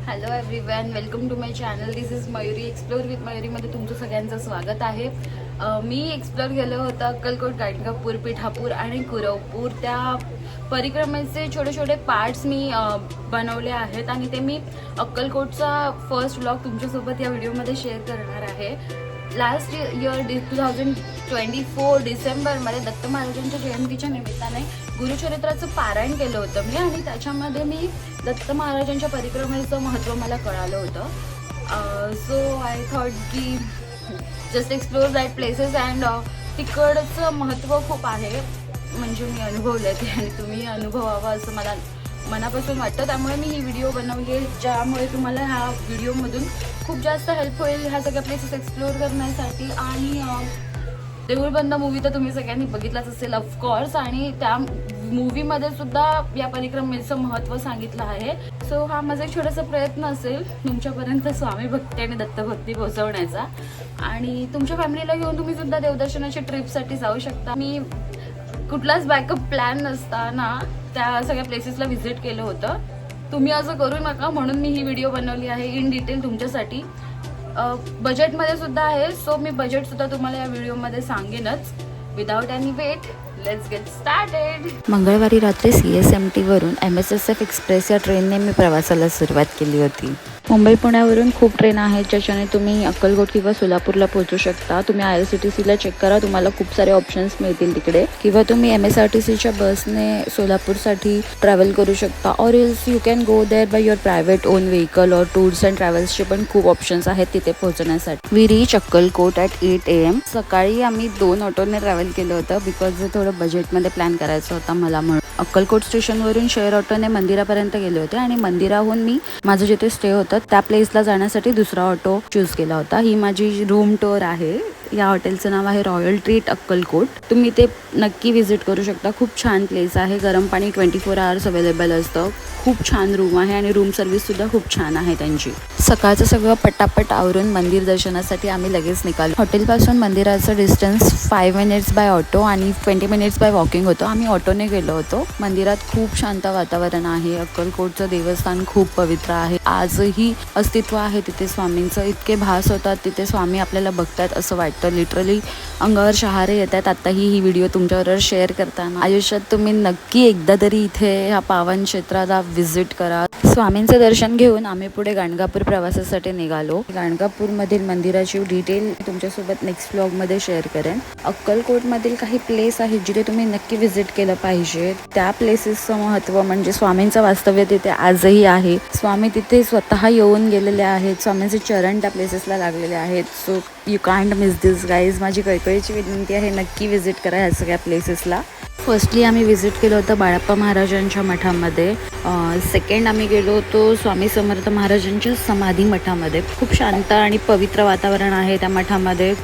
Hello everyone, welcome to my channel. This is Mayuri explore with मयुरीमध्ये तुमचं सगळ्यांचं स्वागत आहे. मी एक्सप्लोर केलं होतं अक्कलकोट, गाणगापूर, पिठापूर आणि कुरवपूर. त्या परिक्रमेचे छोटे छोटे पार्ट्स मी बनवले आहेत आणि ते मी अक्कलकोटचा फर्स्ट व्लॉग तुमच्यासोबत या व्हिडिओमध्ये शेअर करणार आहे. लास्ट इयर 2024 डिसेंबरमध्ये दत्त महाराजांच्या जयंतीच्या निमित्ताने गुरुचरित्राचं पारायण केलं होतं मी, आणि त्याच्यामध्ये मी दत्त महाराजांच्या परिक्रमेचं महत्त्व मला कळालं होतं. सो आय थॉट की just explore that places and तिकडचं महत्त्व खूप आहे, म्हणजे मी अनुभवलं ते आणि तुम्ही अनुभवावं असं मला मनापासून वाटतं. त्यामुळे मी ही व्हिडिओ बनवली आहे, ज्यामुळे तुम्हाला ह्या व्हिडिओमधून खूप जास्त हेल्प होईल ह्या सगळ्या प्लेसेस एक्सप्लोअर करण्यासाठी. आणि देऊळबंद मूवी तर तुम्ही सगळ्यांनी बघितलाच असेल ऑफकोर्स, आणि त्या मूवीमध्ये सुद्धा या परिक्रमेचं महत्त्व सांगितलं आहे. सो हा माझा एक छोटासा प्रयत्न असेल तुमच्यापर्यंत स्वामी भक्ती आणि दत्तभक्ती पोहोचवण्याचा. आणि तुमच्या फॅमिलीला घेऊन तुम्ही सुद्धा देवदर्शनाच्या ट्रिपसाठी जाऊ शकता. मी कुठलाच बॅकअप प्लॅन नसताना त्या सगळ्या प्लेसेसला व्हिजिट केलं होतं. तुम्ही असं करू नका म्हणून मी ही व्हिडिओ बनवली आहे इन डिटेल तुमच्यासाठी. बजेटमध्ये सुद्धा आहे, सो मी बजेटसुद्धा तुम्हाला या व्हिडिओमध्ये सांगेनच. Without any wait, let's get started. मंगळवारी रात्री CSMT वरून MSSF एक्सप्रेस या ट्रेनने मी प्रवासाला सुरुवात केली होती. मुंबई पुण्यावरून खूप ट्रेन आहेत ज्याच्याने तुम्ही अक्कलकोट किंवा सोलापूरला पोहोचू शकता. तुम्ही IRCTCला चेक करा, तुम्हाला खूप सारे ऑप्शन्स मिळतील तिकडे. किंवा तुम्ही MSRTCच्या बसने सोलापूरसाठी ट्रॅव्हल करू शकता. Or else you can go there by your private own vehicle or tours and ट्रॅव्हल्सचे पण खूप ऑप्शन्स आहेत तिथे पोहोचण्यासाठी. We reach Akkalkot at 8 AM. सकाळी आम्ही 2 ऑटोने ट्रॅव्हल केलं होतं बिकॉज थोडं बजेटमध्ये प्लॅन करायचं होता मला म्हणून. अक्कलकोट स्टेशनवरून शेअर ऑटोने मंदिरापर्यंत गेले होते आणि मंदिराहून मी माझं जिथे स्टे होतं त्या प्लेसला जाण्यासाठी दुसरा ऑटो चूज केला होता. ही माझी रूम टूर आहे. या हॉटेलचं नाव आहे रॉयल ट्रीट अक्कलकोट. तुम्ही ते नक्की व्हिजिट करू शकता. खूप छान प्लेस आहे. गरम पाणी 24 hours अवेलेबल असतं. खूप छान रूम आहे आणि रूम सर्व्हिससुद्धा खूप छान आहे त्यांची. सकाळचं सगळं पटापट आवरून मंदिर दर्शनासाठी आम्ही लगेच निघालो. हॉटेलपासून मंदिराचं डिस्टन्स 5 minutes बाय ऑटो आणि 20 minutes बाय वॉकिंग होतं. आम्ही ऑटोने गेलो होतो. मंदिरात खूप शांत वातावरण आहे. अक्कलकोटचं देवस्थान खूप पवित्र आहे. आजही अस्तित्व आहे तिथे स्वामींचं. इतके भास होतात तिथे स्वामी आपल्याला बघतात असं वाटतं. लिटरली अंगावर शहारे येतात आताही ही व्हिडिओ तुमच्याबरोबर शेअर करताना. आयुष्यात तुम्ही नक्की एकदा तरी इथे ह्या पावन क्षेत्राला व्हिजिट करा. स्वामींचं दर्शन घेऊन आम्ही पुढे गाणगापूर प्रवासासाठी निघालो. गाणगापूरमधील मंदिराची डिटेल तुमच्यासोबत नेक्स्ट व्लॉगमध्ये शेअर करेन. अक्कलकोटमधील काही प्लेस आहेत जिथे तुम्ही नक्की व्हिजिट केलं पाहिजे. त्या प्लेसेसचं महत्त्व म्हणजे स्वामींचं वास्तव्य तिथे आजही आहे. स्वामी तिथे स्वतः येऊन गेलेले आहेत. स्वामींचे चरण त्या प्लेसेसला लागलेले आहेत. So you can't miss this guys. माझी कळकळीची विनंती आहे, नक्की व्हिजिट करा ह्या सगळ्या प्लेसेसला. फर्स्टली आम्ही व्हिजिट केलं होतं बाळाप्पा महाराजांच्या मठामध्ये. सेकंड आम्ही गेलो होतो स्वामी समर्थ महाराजांच्या समाधी मठामध्ये. खूप शांत आणि पवित्र वातावरण आहे त्या मठामध्ये.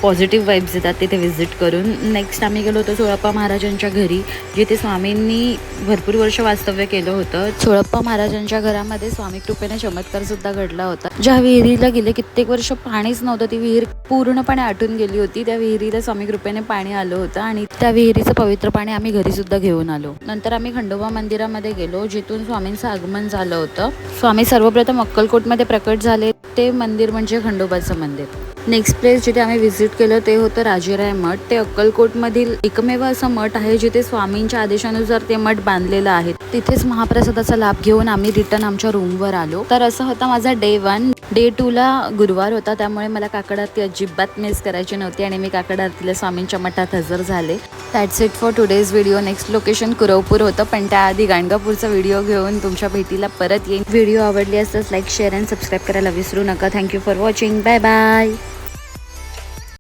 पॉझिटिव्ह वाईब्स येतात तिथे व्हिजिट करून. नेक्स्ट आम्ही गेलो होतो सोळप्पा महाराजांच्या घरी, जिथे स्वामींनी भरपूर वर्ष वास्तव्य केलं होतं. सोळप्पा महाराजांच्या घरामध्ये स्वामी कृपेने चमत्कारसुद्धा घडला होता. ज्या विहिरीला गेले कित्येक वर्ष पाणीच नव्हतं, ती विहीर पूर्णपणे आटून गेली होती. त्या विहिरीला स्वामी कृपेने पाणी आलं होतं आणि त्या विहिरीचं पवित्र पाणी आम्ही घरी सुद्धा घेऊन आलो. नंतर आम्ही खंडोबा मंदिरामध्ये गेलो, जिथून स्वामींचं आगमन झालं होतं. स्वामी सर्वप्रथम अक्कलकोटमध्ये प्रकट झाले ते मंदिर म्हणजे खंडोबाचं मंदिर. नेक्स्ट प्लेस जिथे आम्ही व्हिजिट केलं ते होतं राजेराय मठ. ते अक्कलकोटमधील एकमेव असं मठ आहे जिथे स्वामींच्या आदेशानुसार ते मठ बांधलेलं आहे. तिथेच महाप्रसादाचा लाभ घेऊन आम्ही रिटर्न आमच्या रूमवर आलो. तर असं होता माझा डे 1. डे 2ला गुरुवार होता, त्यामुळे मला काकड आरती अजिबात मिस करायची नव्हती आणि मी काकड आरतीला स्वामींच्या मठात हजर झाले. That's it for today's video. Next location Kuravpur होतं, पण त्याआधी गाणगापूरचा व्हिडिओ घेऊन तुमच्या भेटीला परत येईन. व्हिडिओ आवडली असल्यास लाईक, शेअर अँड सबस्क्राईब करायला विसरू नका. Thank you for watching. Bye bye.